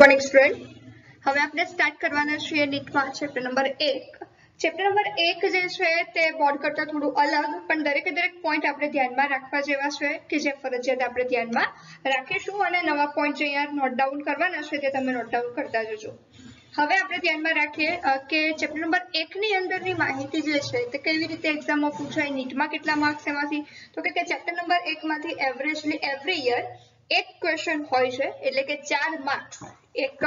Morning student. હવે આપણે start કરવાના છીએ નીટમાં ચેપ્ટર નંબર 1। ચેપ્ટર નંબર 1 જે છે તે બોર્ડ કરતા થોડું અલગ, પણ દરેકે દરેક પોઈન્ટ આપણે ધ્યાનમાં રાખવા જેવા છે કે જે ફરજિયાત આપણે ધ્યાનમાં રાખીશું અને નવા પોઈન્ટ જે અહીંયા નોટ ડાઉન કરવાના છે તે તમે નોટ ડાઉન કરતા જજો। હવે આપણે ધ્યાનમાં રાખીએ કે ચેપ્ટર નંબર 1 ની અંદરની માહિતી જે છે તે કેવી રીતે એક્ઝામમાં પૂછાય, નીટમાં કેટલા માર્ક્સ એમાંથી, તો કે ચેપ્ટર નંબર 1 માંથી એવરેજલી એવરી યર એક ક્વેશ્ચન હોય છે, એટલે કે 4 માર્ક્સ એક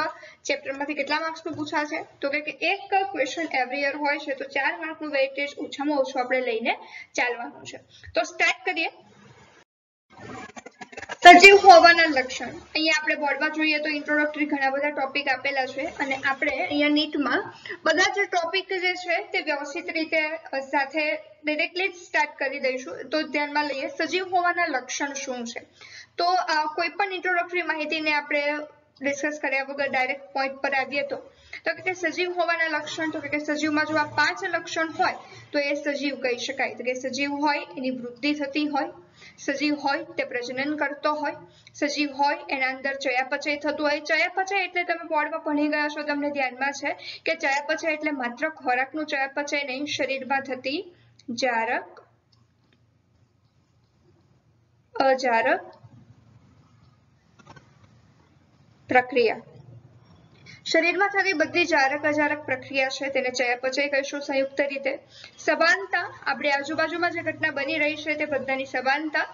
ચેપ્ટરમાંથી કેટલા માર્ક્સનું પૂછાશે, તો કે એક ક્વેશ્ચન એવરી યર હોય છે, તો 4 માર્કનું વેઇટેજ ઓછામાં ઓછું આપણે લઈને ચાલવાનું છે। તો સ્ટાર્ટ કરીએ। સજીવ હોવાના લક્ષણ। અહીંયા આપણે બોર્ડમાં જોઈએ તો ઇન્ટ્રોડક્ટરી ઘણા બધા ટોપિક આપેલા છે અને આપણે અહીંયા નીટમાં બધા જ ટોપિક જે છે તે વ્યવસ્થિત રીતે સાથે ડાયરેક્ટલી સ્ટાર્ટ કરી દઈશું। તો ધ્યાનમાં લઈએ સજીવ હોવાના લક્ષણ શું છે। તો કોઈ પણ ઇન્ટ્રોડક્ટરી માહિતીને આપણે ડિસ્કસ કર્યા વગર ડાયરેક્ટ પોઈન્ટ પર આવીએ તો કે સજીવ હોવાના લક્ષણ, તો કે સજીવમાં જો આ 5 લક્ષણ હોય તો એ સજીવ કહી શકાય। તો કે સજીવ હોય એની વૃદ્ધિ થતી હોય, સજીવ હોય તે પ્રજનન કરતો હોય, સજીવ હોય એના અંદર ચયાપચય થતું હોય। ચયાપચય એટલે તમે બોર્ડમાં ભણી ગયા છો, તમને ધ્યાનમાં છે કે ચયાપચય એટલે માત્ર ખોરાકનું ચયાપચય નહીં, શરીરમાં થતી જારક, અજારક પ્રક્રિયા, શરીરમાં થતી બધી જારક અજારક પ્રક્રિયા છે તેને ચયાપચય કહીશું સંયુક્ત રીતે। સભાનતા, આપણી આજુબાજુમાં જે ઘટના બની રહી છે તે બધાની સભાનતા।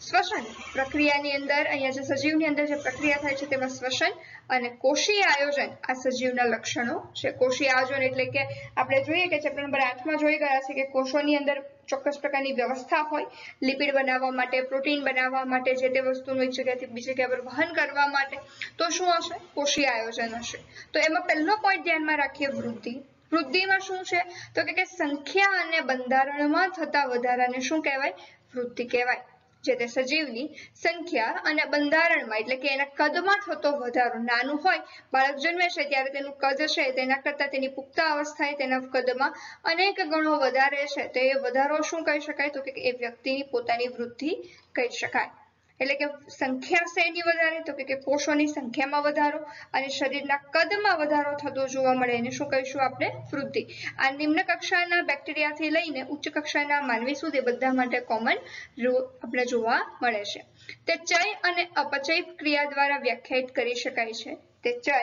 શ્વસન પ્રક્રિયાની અંદર અહીંયા જે સજીવની અંદર જે પ્રક્રિયા થાય છે તેમાં શ્વસન અને કોષીય આયોજન આ સજીવના લક્ષણો છે। કોષીય આયોજન એટલે કે આપણે જોઈએ કે ચેપ્ટર નંબર 8 માં જોઈ ગયા છે કે કોષોની અંદર ચોક્કસ પ્રકારની વ્યવસ્થા હોય, લિપિડ બનાવવા માટે, પ્રોટીન બનાવવા માટે, જે તે વસ્તુનું એક જગ્યાથી બીજી જગ્યા પર વહન કરવા માટે, તો શું હશે? કોષીય આયોજન હશે। તો એમાં પહેલો પોઈન્ટ ધ્યાનમાં રાખીએ વૃદ્ધિ। વૃદ્ધિમાં શું છે તો કે સંખ્યા અને બંધારણમાં થતા વધારાને શું કહેવાય? વૃદ્ધિ કહેવાય। જે તે સજીવની સંખ્યા અને બંધારણમાં એટલે કે એના કદમાં થતો વધારો, નાનું હોય બાળક જન્મે છે ત્યારે તેનું કદ છે તેના કરતા તેની પુખ્ત અવસ્થાએ તેના કદમાં અનેક ગણો વધારે છે, તો એ વધારો શું કહી શકાય? તો કે એ વ્યક્તિની પોતાની વૃદ્ધિ કહી શકાય। એટલે કે સંખ્યા છે એની વધારે, તો કે કોષોની સંખ્યામાં વધારો અને શરીરના કદમાં વધારો થતો જોવા મળે એને શું કહીશું આપણે? વૃદ્ધિ। આ નિમ્ન કક્ષાના બેક્ટેરિયાથી લઈને ઉચ્ચ કક્ષાના માનવી સુધી બધા માટે કોમન આપણે જોવા મળે છે। તે ચય અને અપચય ક્રિયા દ્વારા વ્યાખ્યાયિત કરી શકાય છે। તે ચય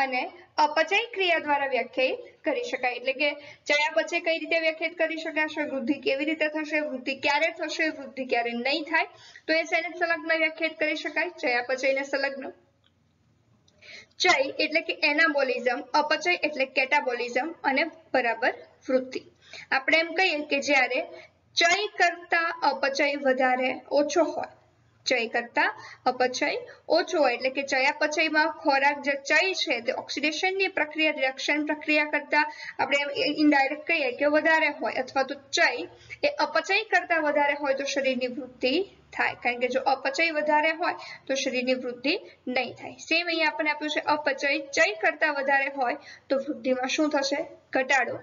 અને અપચય ક્રિયા દ્વારા વ્યાખ્યાયિત કરી શકાય, એટલે કે ચયાપચય કઈ રીતે વ્યાખ્યાયિત કરી શકાશે, વૃદ્ધિ કેવી રીતે થશે, વૃદ્ધિ ક્યારે થશે, વૃદ્ધિ ક્યારે નહીં થાય, તો એ શેને સંલગ્ન વ્યાખ્યાયિત કરી શકાય? ચયાપચયને સંલગ્ન। ચય એટલે કે એનાબોલિઝમ, અપચય એટલે કેટાબોલિઝમ અને બરાબર વૃદ્ધિ। આપણે એમ કહીએ કે જ્યારે ચય કરતા અપચય વધારે ઓછો હોય, ચય કરતા અપચય ઓછો હોય એટલે કે ચયાપચયમાં ખોરાક જે ચય છે તે ઓક્સિડેશનની પ્રક્રિયા, રિએક્શન પ્રક્રિયા કરતા આપણે ઇનડાયરેક્ટ કહીએ કે વધારે હોય, અથવા તો ચય એ અપચય કરતા વધારે હોય તો શરીરની વૃદ્ધિ થાય, કારણ કે જો અપચય વધારે હોય તો શરીરની વૃદ્ધિ નહીં થાય। સેમ અહીંયા આપણને આપ્યું છે અપચય ચય કરતા વધારે હોય તો વૃદ્ધિમાં શું થશે? ઘટાડો।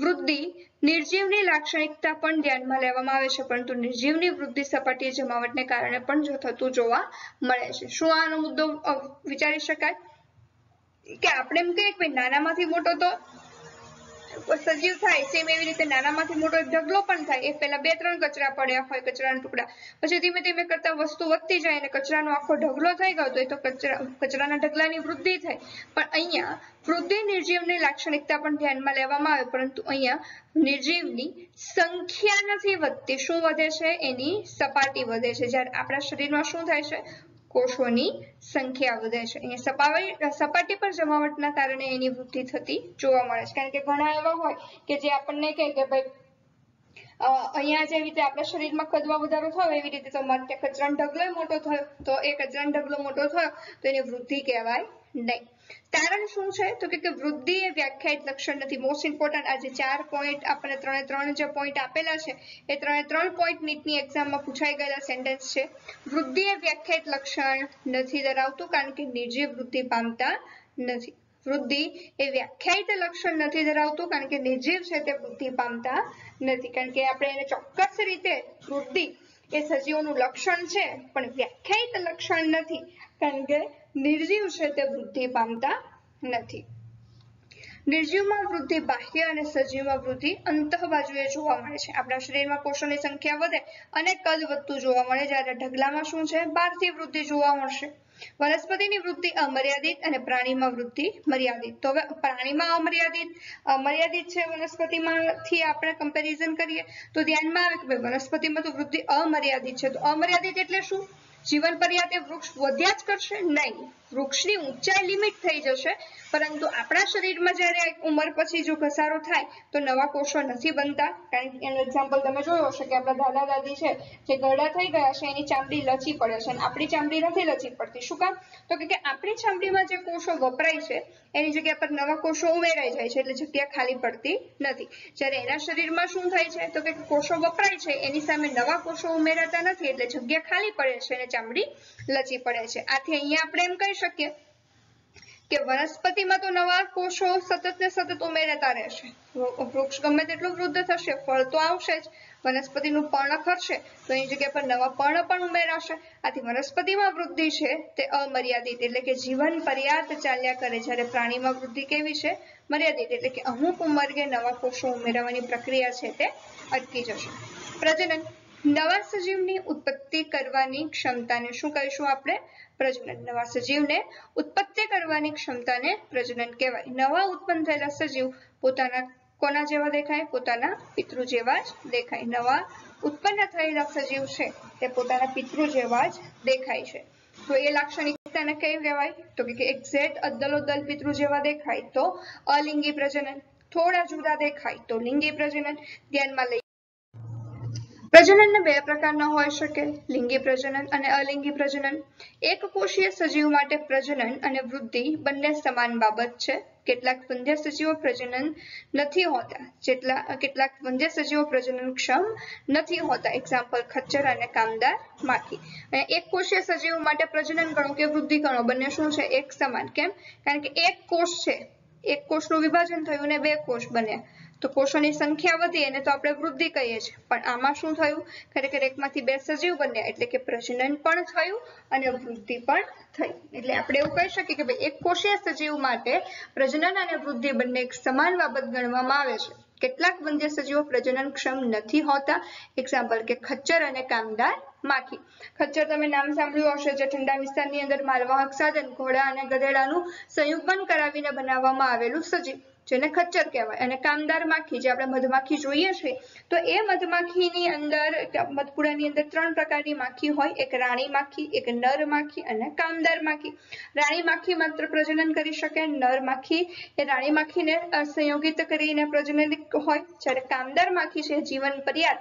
વૃદ્ધિ નિર્જીવની લાક્ષણિકતા પણ ધ્યાનમાં લેવામાં આવે છે, પરંતુ નિર્જીવની વૃદ્ધિ સપાટીય જમાવટને કારણે પણ થતું જોવા મળે છે। શું આનો મુદ્દો વિચારી શકાય કે આપણે એમ કહીએ કે નાનામાંથી મોટો તો સજીવ થાય, સેમ એવી રીતે નાનામાંથી મોટો એક ઢગલો પણ થાય। એ પહેલા 2-3 કચરા પડ્યા હોય, કચરાના ટુકડા, પછી ધીમે ધીમે કરતા વસ્તુ વધતી જાય અને કચરાનો આખો ઢગલો થઈ ગયો તો એ તો કચરાના ઢગલાની વૃદ્ધિ થાય। પણ અહીંયા વૃદ્ધિ નિર્જીવની લાક્ષણિકતા પણ ધ્યાનમાં લેવામાં આવે, પરંતુ અહીંયા નિર્જીવની સંખ્યા નથી વધતી, શું વધે છે? એની સપાટી વધે છે। જ્યારે આપણા શરીરમાં શું થાય છે? કોષોની સંખ્યા વધે છે। અહીંયા સપાટી પર જમાવટના કારણે એની વૃદ્ધિ થતી જોવા મળે છે, કારણ કે ઘણા એવા હોય કે જે આપણને કહે કે ભાઈ અહીંયા જેવી રીતે આપણા શરીરમાં કદમાં વધારો થયો એવી રીતે તમારે ત્યાં કચરાનો ઢગલો મોટો થયો, તો એ કચરાનો ઢગલો મોટો થયો તો એની વૃદ્ધિ કહેવાય નહીં। કારણ શું છે? તો કે વૃદ્ધિ એ વ્યાખ્યાયિત લક્ષણ નથી। મોસ્ટ ઇમ્પોર્ટન્ટ આ જે 4 પોઈન્ટ આપણને 3 જે પોઈન્ટ આપેલા છે એ 3 પોઈન્ટ નીટની એક્ઝામમાં પૂછાઈ ગયેલા સેન્ટેન્સ છે। વૃદ્ધિ એ વ્યાખ્યાયિત લક્ષણ નથી ધરાવતું, કારણ કે નિર્જીવ વૃદ્ધિ પામતા નથી। વૃદ્ધિ એ વ્યાખ્યાયિત લક્ષણ નથી ધરાવતું, કારણ કે નિર્જીવ છે તે વૃદ્ધિ પામતા નથી। કારણ કે આપણે એને ચોક્કસ રીતે વૃદ્ધિ એ સજીવોનું લક્ષણ છે પણ વ્યાખ્યાયિત લક્ષણ નથી, કારણ કે નિર્જીવ છે તે વૃદ્ધિ પામતા નથી. નિર્જીવમાં વૃદ્ધિ બાહ્ય અને સજીવમાં વૃદ્ધિ અંતઃ બાજુએ જોવા મળે છે. આપણા શરીરમાં કોષોની સંખ્યા વધે અને કદ વધતું જોવા મળે, જ્યારે ઢગલામાં શું છે, બહારથી વૃદ્ધિ જોવા મળશે. વનસ્પતિની વૃદ્ધિ અમર્યાદિત અને પ્રાણીમાં વૃદ્ધિ મર્યાદિત. તો હવે પ્રાણીમાં મર્યાદિત છે, વનસ્પતિમાંથી આપણે કમ્પેરિઝન કરીએ તો ધ્યાનમાં આવે કે વનસ્પતિમાં તો વૃદ્ધિ અમર્યાદિત છે. તો અમર્યાદિત એટલે શું? જીવન પર્યાતે વૃક્ષ વધ્યા જ કરશે? નહીં, વૃક્ષની ઊંચાઈ લિમિટ થઈ જશે, પરંતુ આપણા શરીરમાં જ્યારે ઉંમર પછી જો ઘસારો થાય તો નવા કોષો નથી બનતા. કારણ કે એનું એક્ઝામ્પલ તમે જોયું હશે કે આપણા દાદા દાદી છે જે ગરડા થઈ ગયા છે, એની ચામડી લચી પડે છે અને આપણી ચામડી નથી લચી પડતી. શું કામ? તો કે આપણી ચામડીમાં જે કોષો વપરાય છે એની જગ્યા પર નવા કોષો ઉમેરાઈ જાય છે, એટલે જગ્યા ખાલી પડતી નથી. જ્યારે એના શરીરમાં શું થાય છે તો કે કોષો વપરાય છે એની સામે નવા કોષો ઉમેરાતા નથી, એટલે જગ્યા ખાલી પડે છે અને ચામડી લચી પડે છે. આથી અહીંયા આપણે એમ કહી શકીએ કે વનસ્પતિમાં તો નવા કોષો સતત ને સતત ઉમેરાતા રહેશે. વૃક્ષ ગમે તેટલું વૃદ્ધ થશે, ફળ તો આવશે જ. વનસ્પતિનું પર્ણ ખરશે તો એની જગ્યા પર નવા પર્ણ પણ ઉમેરાશે. આથી વનસ્પતિમાં વૃદ્ધિ છે તે અમર્યાદિત એટલે કે જીવન પર્યાપ્ત ચાલ્યા કરે, જ્યારે પ્રાણીમાં વૃદ્ધિ કેવી છે? મર્યાદિત એટલે કે અમુક ઉંમરે નવા કોષો ઉમેરવાની પ્રક્રિયા છે તે અટકી જશે. પ્રજનન નવા સજીવની ઉત્પત્તિ કરવાની ક્ષમતાને શું કહીશું આપણે? પ્રજનન. નવા સજીવને ઉત્પત્તિ કરવાની ક્ષમતાને પ્રજનન કહેવાય. નવા ઉત્પન્ન થયેલા સજીવ પોતાના કોના જેવા દેખાય? પોતાના પિતૃ જેવા જ દેખાય. નવા ઉત્પન્ન થયેલા સજીવ છે તે પોતાના પિતૃ જેવા જ દેખાય છે. તો એ લાક્ષણિકતાને કઈ કહેવાય? તો કે એક્ઝેક્ટ અદલોદલ પિતૃ જેવા દેખાય તો અલિંગી પ્રજનન, થોડા જુદા દેખાય તો લિંગી પ્રજનન. ધ્યાનમાં લઈએ પ્રજનનના બે પ્રકારના હોઈ શકે, લિંગી પ્રજનન અને અલિંગી પ્રજનન. એક કોષીય સજીવ માટે પ્રજનન અને વૃદ્ધિ બંને સમાન બાબત છે. કેટલાક વંધ્ય સજીવો પ્રજનન નથી હોતા, કેટલાક વંધ્ય સજીવો પ્રજનનક્ષમ નથી હોતા. એક્ઝામ્પલ ખચ્ચર અને કામદાર માખી. અને એક કોષીય સજીવ માટે પ્રજનન ગણો કે વૃદ્ધિ ગણો બંને શું છે? એક સમાન. કેમ? કારણ કે એક કોષ છે, એક કોષનું વિભાજન થયું ને બે કોષ બન્યા, તો કોષોની સંખ્યા વધી એને તો આપણે વૃદ્ધિ કહીએ છીએ. પણ આમાં શું થયું? ખરેખર એકમાંથી બે સજીવ બન્યા એટલે કે પ્રજનન પણ થયું અને વૃદ્ધિ પણ થઈ. એટલે આપણે એવું કહી શકીએ કે ભાઈ એક કોષીય સજીવ માટે પ્રજનન અને વૃદ્ધિ બંને એક સમાન બાબત ગણવામાં આવે છે. કેટલાક વંધ્ય સજીવો પ્રજનનક્ષમ નથી હોતા. એક્ઝામ્પલ કે ખચ્ચર અને કામદાર માખી. ખચ્ચર તમે નામ સાંભળ્યું હશે, જે ઠંડા વિસ્તારની અંદર માલવાહક સાધન ઘોડા અને ગધેડાનું સંયુગ્મન કરાવીને બનાવવામાં આવેલું સજીવ, જેને ખચ્ચર કહેવાય. અને કામદાર માખી, જે આપણે મધમાખી જોઈએ છીએ, તો એ મધમાખીની અંદર મધપુડાની અંદર ત્રણ પ્રકારની માખી હોય, એક રાણી માખી, એક નર માખી અને કામદાર માખી. રાણી માખી માત્ર પ્રજનન કરી શકે, નર માખી એ રાણી માખીને સંયોગિત કરીને પ્રજનનિક હોય, જ્યારે કામદાર માખી છે જીવન પર્યાત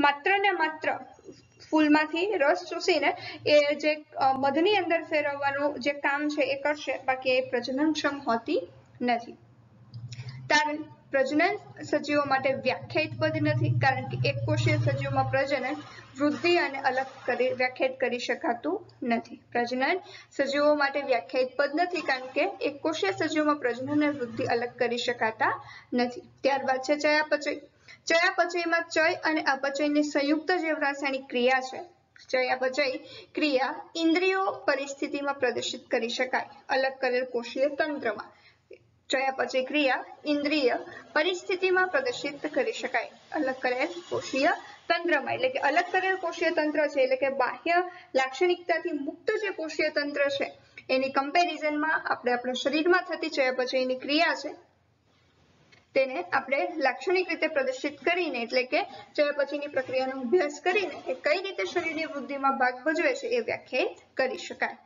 માત્ર ને માત્ર ફૂલમાંથી રસ ચૂસીને એ જે મધની અંદર ફેરવવાનું જે કામ છે એ કરશે, બાકી એ પ્રજનનક્ષમ હોતી નથી. તારણ પ્રજનન સજીવો માટે વ્યાખ્યાયિત પદ નથી, કારણ કે એક કોષીય સજીવમાં પ્રજનન, વૃદ્ધિ અને વ્યાખ્યાયિત કરી શકાતું નથી. પ્રજનન સજીવો માટે વ્યાખ્યાયિત પદ નથી, કારણ કે એક કોષીય સજીવમાં પ્રજનન અને વૃદ્ધિ અલગ કરી શકાતા નથી. ત્યારબાદ છે ચયાપચય. ચયાપચયમાં ચય અને અપચયની સંયુક્ત જે રાસાયણિક ક્રિયા છે, ચયાપચય ક્રિયા ઇન્દ્રિયો પરિસ્થિતિમાં પ્રદર્શિત કરી શકાય અલગ કરેલ કોષીય તંત્રમાં. ચયાપચય ક્રિયા ઇન્દ્રિય પરિસ્થિતિમાં પ્રદર્શિત કરી શકાય અલગ કરેલ કોષીય તંત્રમાં. એટલે કે અલગ કરેલ કોષીય તંત્ર છે એટલે કે બાહ્ય લાક્ષણિકતાથી મુક્ત જે કોષીય તંત્ર છે એની કમ્પેરિઝનમાં આપણે આપણા શરીરમાં થતી ચયાપચયની ક્રિયા છે તેને આપણે લાક્ષણિક રીતે પ્રદર્શિત કરીને, એટલે કે ચયાપચયની પ્રક્રિયાનો અભ્યાસ કરીને એ કઈ રીતે શરીરની વૃદ્ધિમાં ભાગ ભજવે છે એ વ્યાખ્યાયિત કરી શકાય.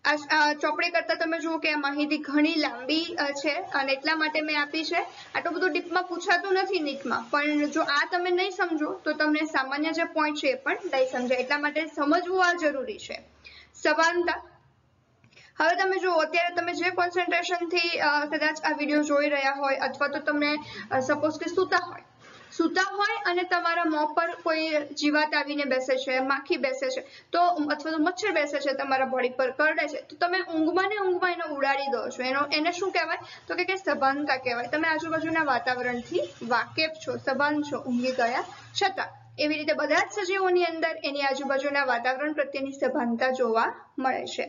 આ ચોપડી કરતા તમે જુઓ કે આ માહિતી ઘણી લાંબી છે અને એટલા માટે મેં આપી છે. આટલું બધું ડીપમાં પૂછાતું નથી નીટમાં, પણ જો આ તમે નહીં સમજો તો તમને સામાન્ય જે પોઈન્ટ છે એ પણ નહીં સમજાય, એટલા માટે સમજવું આ જરૂરી છે. સભાનતા. હવે તમે જુઓ, અત્યારે તમે જે કોન્સન્ટ્રેશનથી કદાચ આ વિડીયો જોઈ રહ્યા હોય અથવા તો તમને સપોઝ કે સૂતા હોય અને તમારા મોં પર કોઈ જીવાત આવીને બેસે છે, માખી બેસે છે તો અથવા તો મચ્છર બેસે છે, તમારા બોડી પર કરડે છે, તો તમે ઊંઘમાં ને ઊંઘમાં એને ઉડાડી દો છો. એને શું કહેવાય? તો કે સભાનતા કહેવાય. તમે આજુબાજુના વાતાવરણથી વાકેફ છો, સભાન છો ઊંઘી ગયા છતાં. એવી રીતે બધા જ સજીવોની અંદર એની આજુબાજુના વાતાવરણ પ્રત્યેની સભાનતા જોવા મળે છે.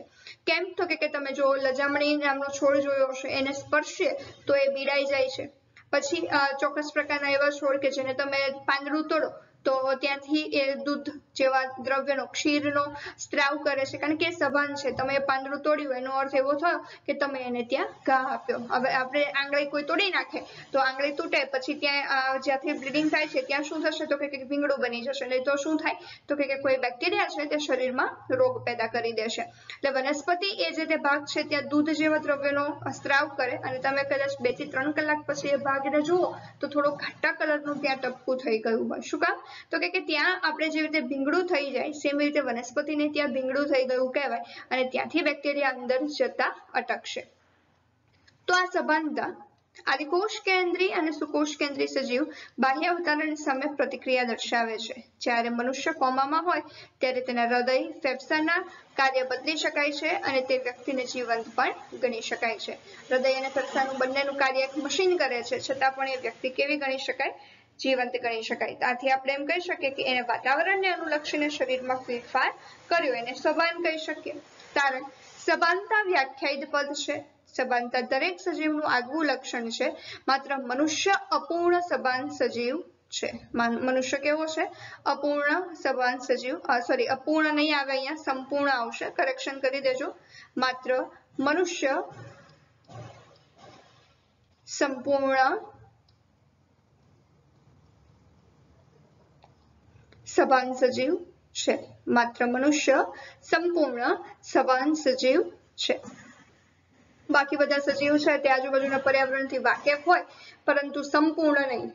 કેમ તો કે તમે જો લજામણી નામનો છોડ જોયો હશે, એને સ્પર્શે તો એ બીડાઈ જાય છે. પછી ચોક્કસ પ્રકારના એવા છોડ કે જેને તમે પાંદડું તોડો તો ત્યાંથી એ દૂધ જેવા દ્રવ્યનો ક્ષીરનો સ્ત્રાવ કરે છે, કારણ કે સભાન છે. તમે પાંદડું તોડ્યું એનો અર્થ એવો થયો કે તમે એને ત્યાં ઘા આપ્યો. હવે આપણે આંગળી કોઈ તોડી નાખે તો આંગળી તૂટે પછી ત્યાં જ્યાંથી બ્લીડિંગ થાય છે ત્યાં શું થશે તો કે ભીંગડું બની જશે. નહીં તો શું થાય તો કે કોઈ બેક્ટેરિયા છે તે શરીરમાં રોગ પેદા કરી દેશે. એટલે વનસ્પતિ એ જે તે ભાગ છે ત્યાં દૂધ જેવા દ્રવ્યનો સ્ત્રાવ કરે અને તમે કદાચ 2 થી 3 કલાક પછી એ ભાગને જુઓ તો થોડો ઘાટા કલરનું ત્યાં ટપકું થઈ ગયું હોય. શું કામ તો કે ત્યાં આપણે જે રીતે ભીંગડું થઈ જાય સેમ રીતે વનસ્પતિને ત્યાં ભીંગડું થઈ ગયું કહેવાય અને ત્યાંથી બેક્ટેરિયા અંદર જતા અટકશે. તો આ સભાનતા આદિકોષ કેન્દ્રી અને સુકોષ કેન્દ્રી સજીવ બાહ્ય અવતરણ સામે પ્રતિક્રિયા દર્શાવે છે. જ્યારે મનુષ્ય કોમામાં હોય ત્યારે તેના હૃદય, ફેફસાના કાર્ય બદલી શકાય છે અને તે વ્યક્તિને જીવંત પણ ગણી શકાય છે. હૃદય અને ફેફસાનું બંનેનું કાર્ય એક મશીન કરે છે, છતાં પણ એ વ્યક્તિ કેવી ગણી શકાય? જીવંત ગણી શકાય. આથી આપણે એમ કહી શકીએ કે એને વાતાવરણને અનુલક્ષીને શરીરમાં ફેરફાર કર્યો, એને સભાન કહી શકીએ. કારણ સભાનતા વ્યાખ્યાયિત પદ છે. સભાનતા દરેક સજીવનું આગવું લક્ષણ છે. માત્ર મનુષ્ય અપૂર્ણ સભાન સજીવ છે. મનુષ્ય કેવો છે? અપૂર્ણ સભાન સજીવ. સોરી, અપૂર્ણ નહીં આવે, અહીંયા સંપૂર્ણ આવશે, કરેક્શન કરી દેજો. માત્ર મનુષ્ય સંપૂર્ણ સભાન સજીવ છે. માત્ર મનુષ્ય સંપૂર્ણ સભાન સજીવ છે. બાકી બધા સજીવ છે તે આજુબાજુના પર્યાવરણથી વાકેફ હોય પરંતુ સંપૂર્ણ નહીં,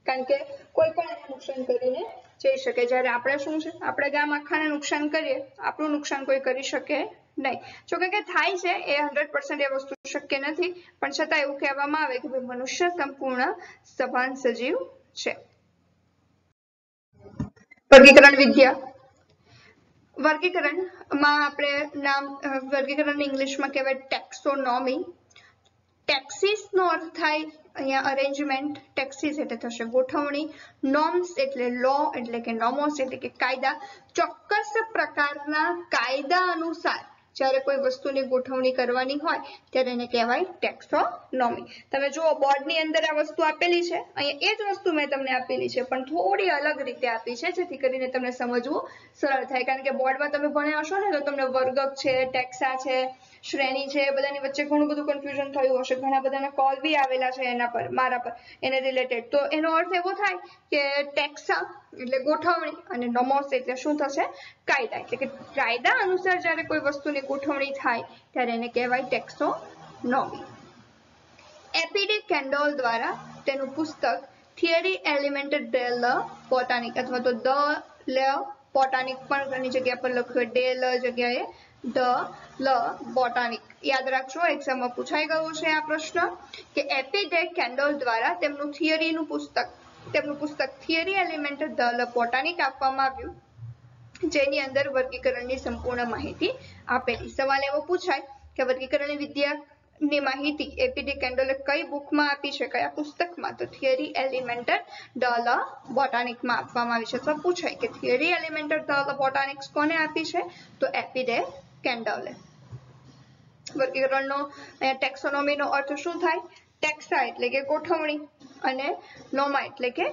કારણ કે કોઈ પણ એને નુકસાન કરીને જઈ શકે. જ્યારે આપણે શું છે, આપણે ગામ આખાને નુકસાન કરીએ, આપણું નુકસાન કોઈ કરી શકે નહીં. જો કે થાય છે એ 100% એ વસ્તુ શક્ય નથી, પણ છતાં એવું કહેવામાં આવે કે મનુષ્ય સંપૂર્ણ સભાન સજીવ છે. વર્ગીકરણ વિદ્યા. વર્ગીકરણમાં આપણે વર્ગીકરણ ઇંગ્લિશમાં કહેવાય ટેક્સોનોમી. ટેક્સિસ નો અર્થ થાય અહીંયા અરેન્જમેન્ટ. ટેક્સિસ એટલે થશે ગોઠવણી. નોર્મ્સ એટલે લો એટલે કે નોમોસ એટલે કે કાયદા. ચોક્કસ પ્રકારના કાયદા અનુસાર જ્યારે કોઈ વસ્તુની ગોઠવણી કરવાની હોય ત્યારે એને કહેવાય ટેક્સોનોમી. તમે જુઓ બોર્ડની અંદર આ વસ્તુ આપેલી છે, અહીંયા એ જ વસ્તુ મેં તમને આપેલી છે પણ થોડી અલગ રીતે આપી છે, જેથી કરીને તમને સમજવું સરળ થાય. કારણ કે બોર્ડમાં તમે ભણ્યા હશો ને તો તમને વર્ગક છે, ટેક્સા છે, શ્રેણી છે, બધાની વચ્ચે ઘણું બધું કન્ફ્યુઝન થયું હશે. ઘણા બધાના કોલ બી આવેલા છે એના પર, મારા પર, એને રિલેટેડ. તો એનો અર્થ એવો થાય કે ટેક્સા એટલે ગોઠવણી અને નોમોસ એટલે શું થશે? કાયદા. એટલે કે કાયદા અનુસાર જ્યારે કોઈ વસ્તુની ગોઠવણી થાય ત્યારે એને કહેવાય ટેક્સોનોમી. એપીડી કેન્ડોલ દ્વારા તેનું પુસ્તક થિયરી એલિમેન્ટેડ ડે લ બોટાનિક અથવા તો ધ લ બોટાનિક પણ ઘણી જગ્યા પર લખ્યું, ડે લ જગ્યાએ ધ લ બોટાનિક. યાદ રાખજો, એક્ઝામમાં પૂછાઈ ગયું છે આ પ્રશ્ન કે એપીડે કેન્ડોલ દ્વારા તેમનું પુસ્તક થિયરી એલિમેન્ટેડ ધ લ બોટાનિક આપવામાં આવ્યું, જેની અંદર વર્ગીકરણની સંપૂર્ણ માહિતી આપેલી. સવાલ એવો પૂછાય કે વર્ગીકરણની વિદ્યાની માહિતી એપીડી કેન્ડોલે કઈ બુકમાં આપી છે, કયા પુસ્તકમાં? તો થિયરી એલિમેન્ટેડ ધ લ બોટાનિકમાં આપવામાં આવી છે. અથવા પૂછાય કે થિયરી એલિમેન્ટેડ ધ લ બોટાનિક્સ કોને આપી છે? તો એપીડે કેન્ડોલે. વર્ગીકરણનો ટેક્સોનોમીનો અર્થ શું થાય? ટેક્સા એટલે કે ગોઠવણી અને નોમા એટલે કે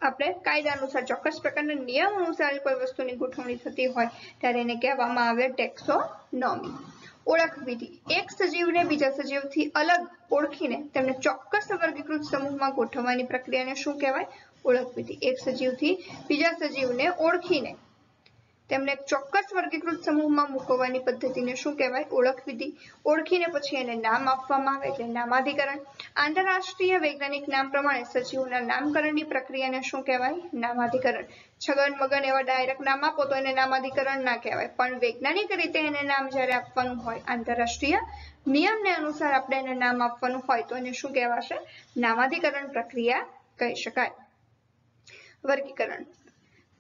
આપણે કાયદા અનુસાર ચોક્કસ પ્રકારના નિયમ અનુસાર કોઈ વસ્તુની ગોઠવણી થતી હોય ત્યારે એને કહેવામાં આવે ટેક્સોનોમી. ઓળખ વિધિ. એક સજીવને બીજા સજીવથી અલગ ઓળખીને તેમને ચોક્કસ વર્ગીકૃત સમૂહમાં ગોઠવવાની પ્રક્રિયાને શું કહેવાય? ઓળખ વિધિ. એક સજીવથી બીજા સજીવને ઓળખીને તેમને ચોક્કસ વર્ગીકૃત સમૂહમાં મૂકવાની પદ્ધતિને શું કહેવાય? ઓળખ વિધિ. ઓળખીને પછી એને નામ આપવામાં આવે એટલે નામાધિકરણ. આંતરરાષ્ટ્રીય વૈજ્ઞાનિક નામ પ્રમાણે સજીવોના નામકરણની પ્રક્રિયાને શું કહેવાય? નામાધિકરણ. છગન મગન એવા ડાયરેક્ટ નામ આપો તો એને નામાધિકરણ ના કહેવાય, પણ વૈજ્ઞાનિક રીતે એને નામ જ્યારે આપવાનું હોય, આંતરરાષ્ટ્રીય નિયમને અનુસાર આપણે એને નામ આપવાનું હોય તો એને શું કહેવાશે? નામાધિકરણ પ્રક્રિયા કહી શકાય. વર્ગીકરણ.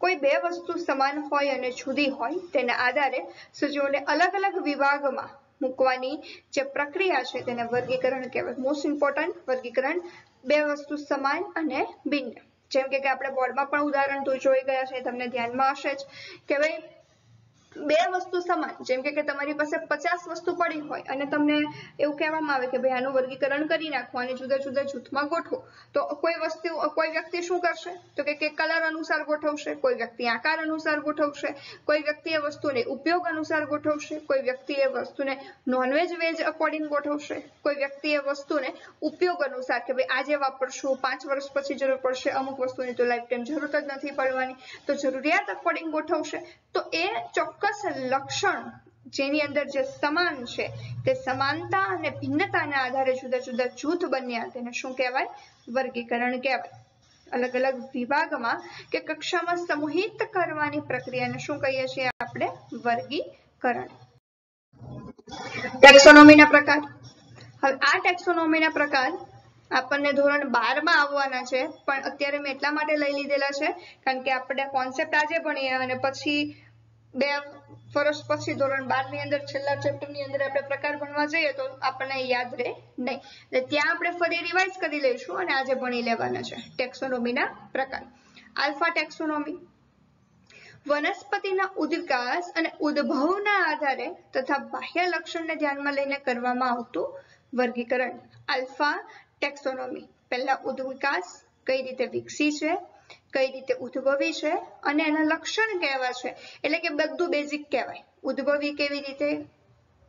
કોઈ બે વસ્તુ સમાન હોય અને જુદી હોય તેના આધારે સજીવોને અલગ અલગ વિભાગમાં મૂકવાની જે પ્રક્રિયા છે તેને વર્ગીકરણ કહેવાય. મોસ્ટ ઇમ્પોર્ટન્ટ વર્ગીકરણ. બે વસ્તુ સમાન અને ભિન્ન. જેમ કે આપણે બોર્ડમાં પણ ઉદાહરણ તો જોઈ ગયા છે, તમને ધ્યાનમાં હશે જ કે ભાઈ બે વસ્તુ સમાન, જેમ કે તમારી પાસે 50 વસ્તુ પડી હોય અને તમને એવું કહેવામાં આવે કે ભાઈ આનું વર્ગીકરણ કરી નાખો અને જુદા જુદા જૂથમાં ગોઠવો, તો કોઈ વ્યક્તિ શું કરશે તો કે કલર અનુસાર ગોઠવશે, કોઈ વ્યક્તિ આકાર અનુસાર ગોઠવશે, કોઈ વ્યક્તિ એ વસ્તુને ઉપયોગ અનુસાર ગોઠવશે, કોઈ વ્યક્તિ એ વસ્તુને નોનવેજ વેજ અકોર્ડિંગ ગોઠવશે, કોઈ વ્યક્તિ એ વસ્તુને ઉપયોગ અનુસાર કે ભાઈ આજે વાપરશું, 5 વર્ષ પછી જરૂર પડશે, અમુક વસ્તુની તો લાઈફ ટાઈમ જરૂર જ નથી પડવાની, તો જરૂરિયાત અકોર્ડિંગ ગોઠવશે। તો એ ચોક્કસ લક્ષણ જેની અંદર જે સમાન છે તે સમાનતા અને ભિન્નતાના આધારે જુદા જુદા જૂથ બન્યા તેને શું કહેવાય? વર્ગીકરણ કહેવાય। અલગ અલગ વિભાગમાં કે કક્ષામાં સમૂહિત કરવાની પ્રક્રિયાને શું કહીએ છીએ આપણે? વર્ગીકરણ। ટેક્સોનોમીના પ્રકાર। હવે આ ટેક્સોનોમીના પ્રકાર આપણને ધોરણ 12 માં આવવાના છે, પણ અત્યારે મેં એટલા માટે લઈ લીધેલા છે કારણ કે આપણે કોન્સેપ્ટ આજે ભણીએ અને પછી 2 વર્ષ પછી ધોરણ 12 ની અંદર છેલ્લા ચેપ્ટર ની અંદર આપણે પ્રકાર ભણવા જઈએ તો આપણને યાદ રહે નહીં, એટલે ત્યાં આપણે ફરી રિવાઇઝ કરી લઈશું અને આજે ભણી લેવાના છે ટેક્સોનોમીના પ્રકાર। આલ્ફા ટેક્સોનોમી વનસ્પતિના ઉદ્વિકાસ અને ઉદ્ભવના આધારે તથા બાહ્ય લક્ષણને ધ્યાનમાં લઈને કરવામાં આવતું વર્ગીકરણ। આલ્ફા ટેક્સોનોમી પહેલા ઉદ્વિકાસ કઈ રીતે વિકસી છે, કઈ રીતે ઉદ્ભવી છે અને એના લક્ષણ કેવા છે, એટલે કે બધું બેઝિક કહેવાય। ઉદ્ભવી કેવી રીતે,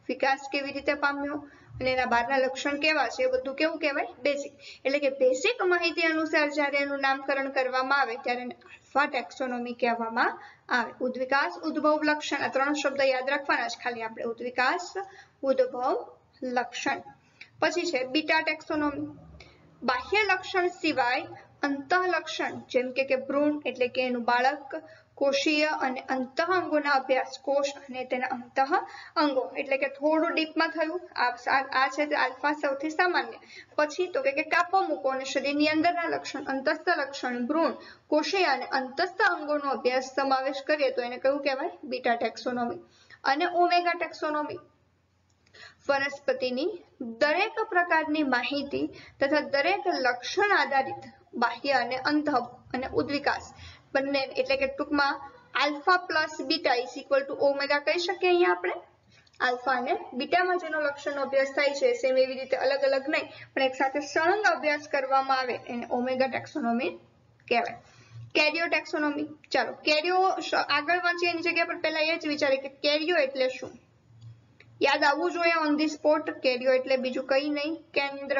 વિકાસ કેવી રીતે પામ્યો અને એના બહારના લક્ષણ કેવા છે, એ બધું કેવું કહેવાય? બેઝિક। એટલે કે બેઝિક માહિતી અનુસાર જ્યારે એનું નામકરણ કરવામાં આવે ત્યારે આલ્ફા ટેક્સોનોમી કહેવામાં આવે। ઉદ્વિકાસ, ઉદ્ભવ, લક્ષણ આ 3 શબ્દ યાદ રાખવાના છે ખાલી આપણે, ઉદ્વિકાસ, ઉદ્ભવ, લક્ષણ। પછી છે બીટા ટેક્સોનોમી બાહ્ય લક્ષણ સિવાય અંતઃલક્ષણ જેમ કે ભ્રૂણ એટલે કે એનું બાળક, કોષીય અને અંતઃ અંગોના અભ્યાસ, કોષ અને તેના અંતઃ અંગો એટલે કે થોડું ડીપમાં થયું આ છે આલ્ફા સૌથી સામાન્ય। પછી તો કે કાપો મૂકો અને શરીરની અંદરના લક્ષણ, અંતસ્થ લક્ષણ, ભ્રૂણ, કોષીય અને અંતસ્થ અંગોનો અભ્યાસ સમાવેશ કરીએ તો એને કયું કહેવાય? Beta taxonomy. અને ઓમેગા ટેક્સોનોમી વનસ્પતિની દરેક પ્રકારની માહિતી તથા દરેક લક્ષણ આધારિત બાહ્ય અને અંતઃ અને ઉદ્વિકાસ બંને એટલે કે ટૂંકમાં alpha plus beta is equal to omega કહી શકીએ અહીંયા આપણે। આલ્ફા અને બીટામાં જેનો લક્ષણનો અભ્યાસ થાય છે સેમ એવી રીતે અલગ અલગ નહીં પણ એક સાથે સળંગ અભ્યાસ કરવામાં આવે એને ઓમેગા ટેક્સોનોમી કહેવાય। કેરિયો ટેક્સોનોમી ચાલો કેરિયો આગળ વાંચીએ એની જગ્યા પર પહેલા એ જ વિચારીએ કે કેરિયો એટલે શું? યાદ આવવું જોઈએ ઓન ધી સ્પોટ। કેરિયો એટલે બીજું કઈ નહીં, કેન્દ્ર।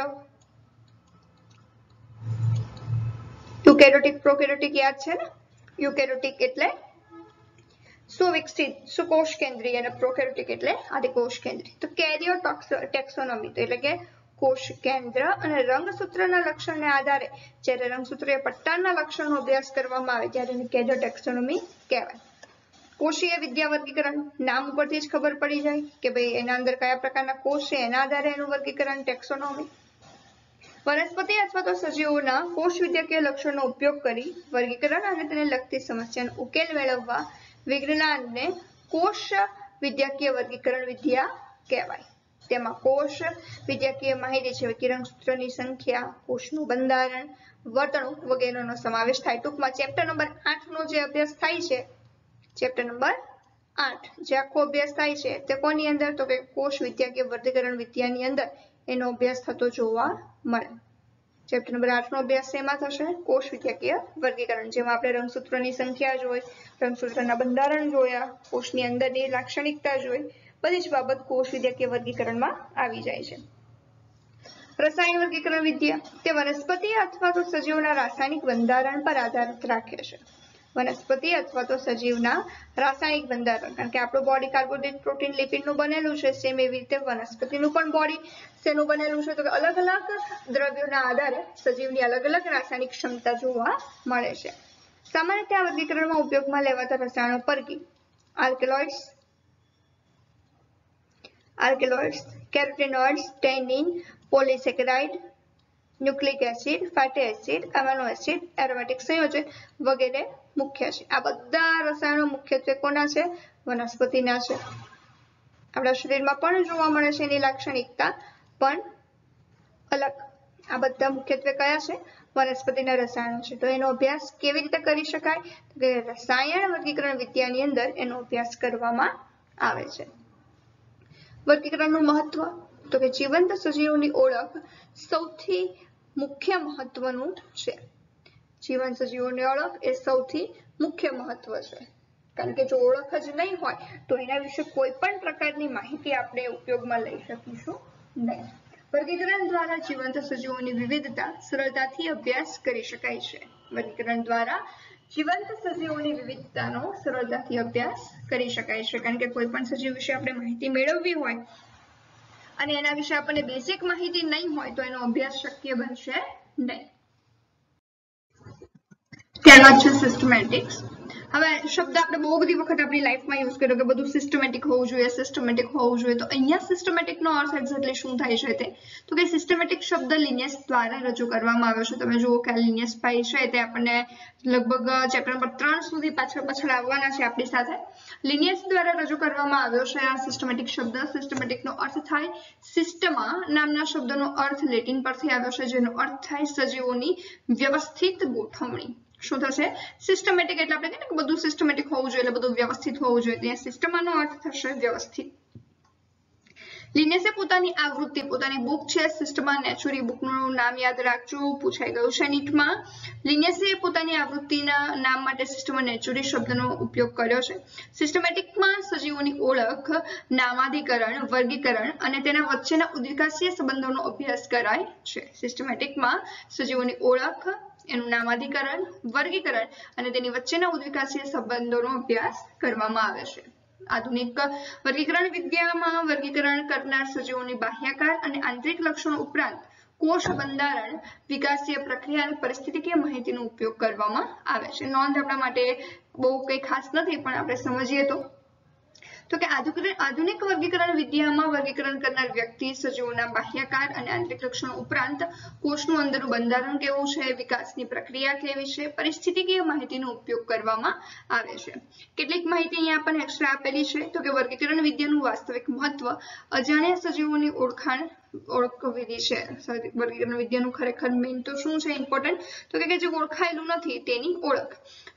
યુકેરિયોટિક પ્રોકેરિયોટિક યાદ છે ને? યુકેરિયોટિક એટલે સુવિકસિત સુકોષ કેન્દ્રીય અને પ્રોકેરિયોટિક એટલે આદિકોષ કેન્દ્રીય। તો કેરિયો ટેક્સોનોમી એટલે કે કોષ કેન્દ્ર અને રંગસૂત્રના લક્ષણને આધારે જ્યારે રંગસૂત્રીય પટ્ટાના લક્ષણનો અભ્યાસ કરવામાં આવે ત્યારે એને કેરિયો ટેક્સોનોમી કહેવાય। કોષીય વિદ્યા વર્ગીકરણ નામ ઉપરથી જ ખબર પડી જાય કે ભાઈ એના અંદર કયા પ્રકારના કોષ છે એના આધારે એનું વર્ગીકરણ ટેક્સોનોમી। વનસ્પતિ અથવા તો સજીવોના કોષ વિદ્યાકીય લક્ષણનો ઉપયોગ કરી વર્ગીકરણ અને તેને લગતી સમસ્યાનો ઉકેલ મેળવવા વિજ્ઞાનને કોષ વિદ્યાકીય વર્ગીકરણ વિદ્યા કહેવાય। તેમાં કોષ વિદ્યાકીય માહિતી છે કે રંગસૂત્રની સંખ્યા, કોષનું બંધારણ, વર્તણૂક વગેરેનો સમાવેશ થાય। ટૂંકમાં ચેપ્ટર નંબર 8 નો જે અભ્યાસ થાય છે, ચેપ્ટર નંબર 8 જે આખો અભ્યાસ થાય છે તે કોની અંદર? તો કે કોષ વિદ્યાકીય વર્ગીકરણ વિદ્યાની અંદર એનો અભ્યાસ થતો જોવા મળે। ચેપ્ટર નંબર 8 નો અભ્યાસ શેમાં થશે? કોષ વિદ્યાકીય વર્ગીકરણ, જેમાં આપણે રંગસૂત્રોની સંખ્યા જોઈ, રંગસૂત્રના બંધારણ જોયા, કોષની અંદરની લાક્ષણિકતા જોઈ, બધી જ બાબત કોષ વિદ્યાકીય વર્ગીકરણમાં આવી જાય છે। રસાયણ વર્ગીકરણ વિદ્યા તે વનસ્પતિ અથવા તો સજીવના રાસાયણિક બંધારણ પર આધાર રાખે છે। વનસ્પતિ અથવા તો સજીવના રાસાયણિક બંધારણ, કારણ કે આપણું બોડી કાર્બોહાઈડ્રેટ, પ્રોટીન, લિપિડનું બનેલું છે, સેમ એવી રીતે વનસ્પતિનું પણ બોડી શેનું બનેલું છે? તો કે અલગ અલગ દ્રવ્યોના આધારે સજીવની અલગ અલગ રાસાયણિક ક્ષમતા જોવા મળે છે। સામાન્ય રીતે આ વર્ગીકરણમાં ઉપયોગમાં લેવાતા રસાયણો પૈકી alkaloids, carotenoids, tannin, polysaccharide, nucleic acid, fatty acid, amino acid, aromatic સંયોજન વગેરે મુખ્ય છે। આ બધા રસાયણો મુખ્યત્વે કોના છે? વનસ્પતિના છે। આપણા શરીરમાં પણ જોવા મળે છે એની લાક્ષણિકતા પણ અલગ। આ બધા મુખ્યત્વે કયા છે? વનસ્પતિના રસાયણો છે. તો એનો અભ્યાસ કેવી રીતે કરી શકાય? તો કે રસાયણ વર્ગીકરણ વિદ્યાની અંદર એનો અભ્યાસ કરવામાં આવે છે. વર્ગીકરણનું મહત્વ તો કે જીવંત સજીવોની ઓળખ સૌથી મુખ્ય મહત્વનું છે. જીવંત સજીવોની ઓળખ એ સૌથી મુખ્ય મહત્વ છે, કારણ કે જો ઓળખ જ નહીં હોય તો એના વિશે કોઈ પણ પ્રકારની માહિતી આપણે ઉપયોગમાં લઈ શકીશું નહીં. વર્ગીકરણ દ્વારા જીવંત સજીવોની વિવિધતા સરળતાથી અભ્યાસ કરી શકાય છે. વર્ગીકરણ દ્વારા જીવંત સજીવોની વિવિધતાનો સરળતાથી અભ્યાસ કરી શકાય છે, કારણ કે કોઈ પણ સજીવ વિશે આપણે માહિતી મેળવવી હોય અને એના વિશે આપણને બેઝિક માહિતી નહીં હોય તો એનો અભ્યાસ શક્ય બનશે નહીં. ત્યારબાદ છે સિસ્ટમેટિક્સ. હવે શબ્દ આપણે બહુ બધી વખત આપણી લાઈફમાં યુઝ કર્યો કે બધું સિસ્ટમેટિક હોવું જોઈએ, સિસ્ટમેટિક હોવું જોઈએ. તો અહીંયા સિસ્ટમેટિકનો અર્થ એક્ઝેક્ટલી શું થાય છે તે તો કે સિસ્ટમેટિક શબ્દ લિનિયસ દ્વારા રજૂ કરવામાં આવ્યો છે. તમે જુઓ કે લિનિયસ ભાઈ છે તે આપણને લગભગ ચેપ્ટર નંબર 3 સુધી પાછળ આવવાના છે આપણી સાથે. લિનિયસ દ્વારા રજૂ કરવામાં આવ્યો છે આ સિસ્ટમેટિક શબ્દ. સિસ્ટમેટિકનો અર્થ થાય સિસ્ટમા નામના શબ્દનો અર્થ લેટિન પરથી આવ્યો છે, જેનો અર્થ થાય સજીવોની વ્યવસ્થિત ગોઠવણી. શું થશે? સિસ્ટમેટિક એટલે આપણે કહીએ ને કે બધું સિસ્ટમેટિક હોવું જોઈએ, એટલે બધું વ્યવસ્થિત હોવું જોઈએ. ત્યાં સિસ્ટમાનો અર્થ થશે વ્યવસ્થિત. લિનિયસે પોતાની આવૃત્તિ, પોતાની બુક છે સિસ્ટમા નેચુરી, બુકનું નામ યાદ રાખજો, પૂછાઈ ગયું છે નીટમાં. લિનિયસે પોતાની આવૃત્તિના નામ માટે સિસ્ટમા નેચુરી શબ્દનો ઉપયોગ કર્યો છે. સિસ્ટમેટિકમાં સજીવોની ઓળખ, નામાધિકરણ, વર્ગીકરણ અને તેના વચ્ચેના ઉદ્વિકાસીય સંબંધોનો અભ્યાસ કરાય છે. સિસ્ટમેટિકમાં સજીવોની ઓળખ, એનું નામાધિકરણ, વર્ગીકરણ અને તેની વચ્ચેના ઉદ્વિકાસીય સંબંધોનો અભ્યાસ કરવામાં આવે છે. આધુનિક વર્ગીકરણ વિદ્યામાં વર્ગીકરણ કરનાર સજીવોની બાહ્યાકાર અને આંતરિક લક્ષણો ઉપરાંત કોષ બંધારણ, વિકાસીય પ્રક્રિયા અને પરિસ્થિતિકીય માહિતીનો ઉપયોગ કરવામાં આવે છે. નોંધ આપણા માટે બહુ કંઈ ખાસ નથી, પણ આપણે સમજીએ તો કે આધુનિક વર્ગીકરણ વિદ્યામાં વર્ગીકરણ કરનાર વ્યક્તિ સજીવોના બાહ્યાકાર અને આંતરિક લક્ષણો ઉપરાંત કોષનું અંદરનું બંધારણ કેવું છે, વિકાસની પ્રક્રિયા કેવી છે, પરિસ્થિતિકીય માહિતીનો ઉપયોગ કરવામાં આવે છે. કેટલીક માહિતી અહીંયા આપણને એક્સ્ટ્રા આપેલી છે તો કે વર્ગીકરણ વિદ્યાનું વાસ્તવિક મહત્વ અજાણ્યા સજીવોની ઓળખ વિધિ છે. વર્ગીકરણ વિદ્યાનું ખરેખર મેઇન તો શું છે ઇમ્પોર્ટન્ટ તો કે જે ઓળખાયેલું નથી તેની ઓળખ.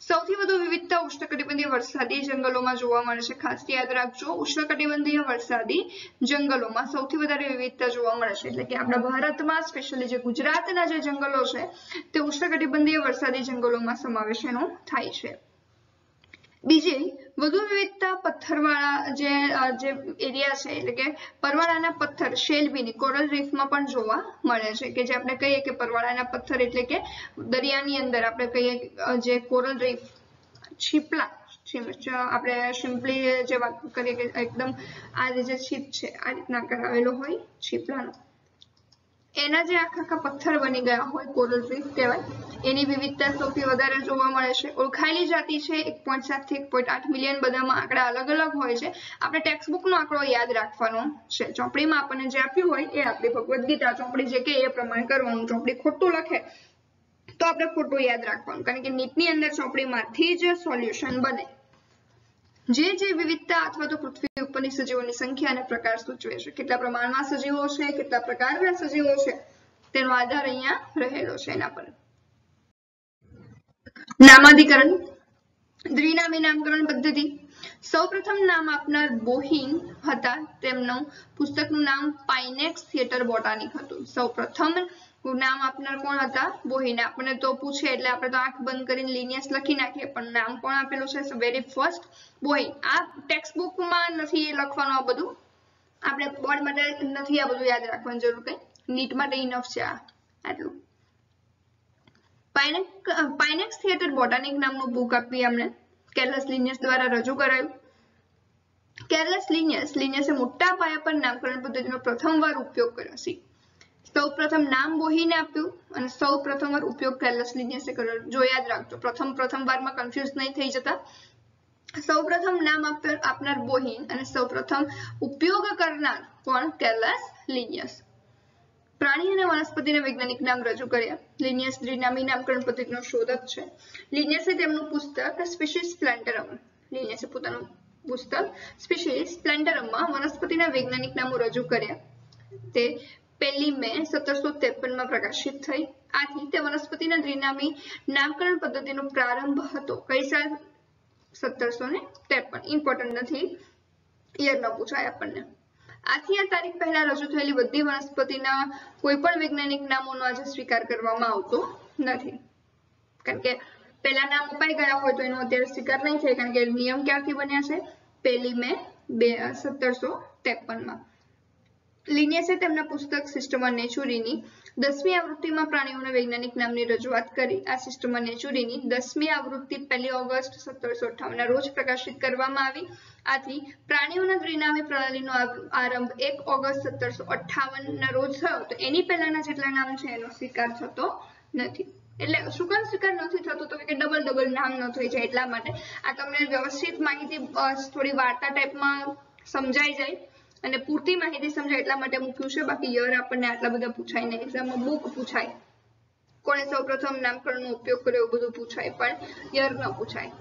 સૌથી વધુ વિવિધતા ઉષ્ણકટિબંધીય વરસાદી જંગલોમાં જોવા મળે છે. ખાસ યાદ રાખજો, ઉષ્ણકટિબંધીય વરસાદી જંગલોમાં સૌથી વધારે વિવિધતા જોવા મળે છે. એટલે કે આપણા ભારતમાં સ્પેશિયલી જે ગુજરાતના જે જંગલો છે તે ઉષ્ણકટિબંધીય વરસાદી જંગલોમાં સમાવેશ એનો થાય છે. બીજી વધુ વિવિધતા પથ્થરવાળા જે એરિયા છે એટલે કે પરવાળાના પથ્થર શેલબીની કોરલ રીફમાં પણ જોવા મળે છે. કે જે આપણે કહીએ કે પરવાળાના પથ્થર એટલે કે દરિયાની અંદર આપણે કહીએ જે કોરલ રીફ, છીપલા, આપણે સિમ્પલી જે વાત કરીએ કે એકદમ આ જે છીપ છે આ રીતના કરાવેલો હોય છીપલાનો, એના જે આખા પથ્થર બની ગયા હોય કોરલ રીફ કહેવાય, એની વિવિધતા સૌથી વધારે જોવા મળે છે. ઓળખાયેલી જાતિ છે 1.7 થી 1.8 મિલિયન. બધામાં આંકડા અલગ અલગ હોય છે. આપણે ટેક્સ્ટબુકનો આંકડો યાદ રાખવાનો છે. ચોપડીમાં આપણને જે આપ્યું હોય એ આપણી ભગવદ્ ગીતા ચોપડી જે કે એ પ્રમાણે કરવાનું. ચોપડી ખોટું લખે તો આપણે ખોટું યાદ રાખવાનું, કારણ કે નીટની અંદર ચોપડીમાંથી જ સોલ્યુશન બને. જે વિવિધતા અથવા તો પૃથ્વી ઉપરની સજીવોની સંખ્યા અને પ્રકાર સૂચવે છે. કેટલા પ્રમાણમાં સજીવો છે, કેટલા પ્રકારના સજીવો છે તેનો આધાર અહીંયા રહેલો છે એના પર. નામાધિકરણ, દ્વિનામી નામકરણ પદ્ધતિ. સૌપ્રથમ નામ આપનાર બોહિન હતા. તેમનું પુસ્તકનું નામ પાઇનેક્સ થિયેટર બોટાનિક હતું. સૌપ્રથમ નામ આપનાર કોણ હતા? બોહિન. આપણને તો પૂછે એટલે આપણે તો આંખ બંધ કરીને લિનિયસ લખી નાખીએ, પણ નામ કોણ આપેલું છે? વેરી ફર્સ્ટ બોહિન. આ ટેક્સ્ટ બુકમાં નથી લખવાનું, આ બધું આપણે બોર્ડ માટે નથી આ બધું યાદ રાખવાની જરૂર કઈ, નીટ માટે ઇનફ છે આટલું. પાઇનેક્સ થિયેટર બોટાનિક નામનું બુક આપી અમને કેર્લસ લિનિયસ દ્વારા રજૂ કરાયું. કેર્લસ લિનિયસે મોટા પાયા પર નામકરણ પદ્ધતિનો પ્રથમવાર ઉપયોગ કર્યો છે. સૌપ્રથમ નામ બોહિને આપ્યું અને સૌપ્રથમવાર ઉપયોગ કેર્લસ લિનિયસે કર્યો. જો યાદ રાખજો, પ્રથમ વારમાં કન્ફ્યુઝ નહીં થઈ જતા. સૌપ્રથમ નામ આપનાર બોહિન અને સૌપ્રથમ ઉપયોગ કરનાર કોણ? કેર્લસ લિનિયસ. પ્રાણી અને વનસ્પતિના વૈજ્ઞાનિક નામ રજૂ કર્યા. લિનિયસ દ્વિનામી નામકરણ પદ્ધતિનો શોધક છે. લિનિયસે તેમનું પુસ્તક સ્પીસીસ પ્લાન્ટરમ, લિનિયસે પોતાનું પુસ્તક સ્પીસીસ પ્લાન્ટરમમાં વનસ્પતિના વૈજ્ઞાનિક નામો રજૂ કર્યા. તે 1 મે 1753 માં પ્રકાશિત થઈ. આથી તે વનસ્પતિના દ્વિનામી નામકરણ પદ્ધતિનો પ્રારંભ હતો. કઈ સાલ? 1753. ઇમ્પોર્ટન્ટ નથી, યર ન પૂછાય આપણને. આથી આ તારીખ પહેલા રજૂ થયેલી બધી વનસ્પતિના કોઈ પણ વૈજ્ઞાનિક નામોનો આજે સ્વીકાર કરવામાં આવતો નથી, કારણ કે પહેલા નામ અપાઈ ગયા હોય તો એનો અત્યારે સ્વીકાર નહીં થાય, કારણ કે નિયમ ક્યારથી બન્યા છે? 1 મે 1753 માં. લિનિયસે તેમના પુસ્તક સિસ્ટમા નેચુરીની 10મી આવૃત્તિમાં પ્રાણીઓના વૈજ્ઞાનિક નામની રજૂઆત કરી. આ સિસ્ટમા નેચુરીની 10મી આવૃત્તિ 1 ઓગસ્ટ 1758 ના રોજ પ્રકાશિત કરવામાં આવી. આથી પ્રાણીઓના દ્વિનામી પ્રણાલીનો આરંભ 1 ઓગસ્ટ 1758 ના રોજ થયો, તો એની પહેલાના જેટલા નામ છે એનો સ્વીકાર થતો નથી. એટલે શું કામ સ્વીકાર નથી થતો? તો કે ડબલ નામ ન થઈ જાય એટલા માટે. આ તમને વ્યવસ્થિત માહિતી થોડી વાર્તા ટાઈપમાં સમજાઈ જાય અને પૂરતી માહિતી સમજાય એટલા માટે મૂક્યું છે. બાકી યર આપણને આટલા બધા પૂછાય નહીં. એક્ઝામમાં બુક પૂછાય, કોણે સૌપ્રથમ નામકરણનો ઉપયોગ કર્યો એવું બધું પૂછાય, પણ યર ન પૂછાય.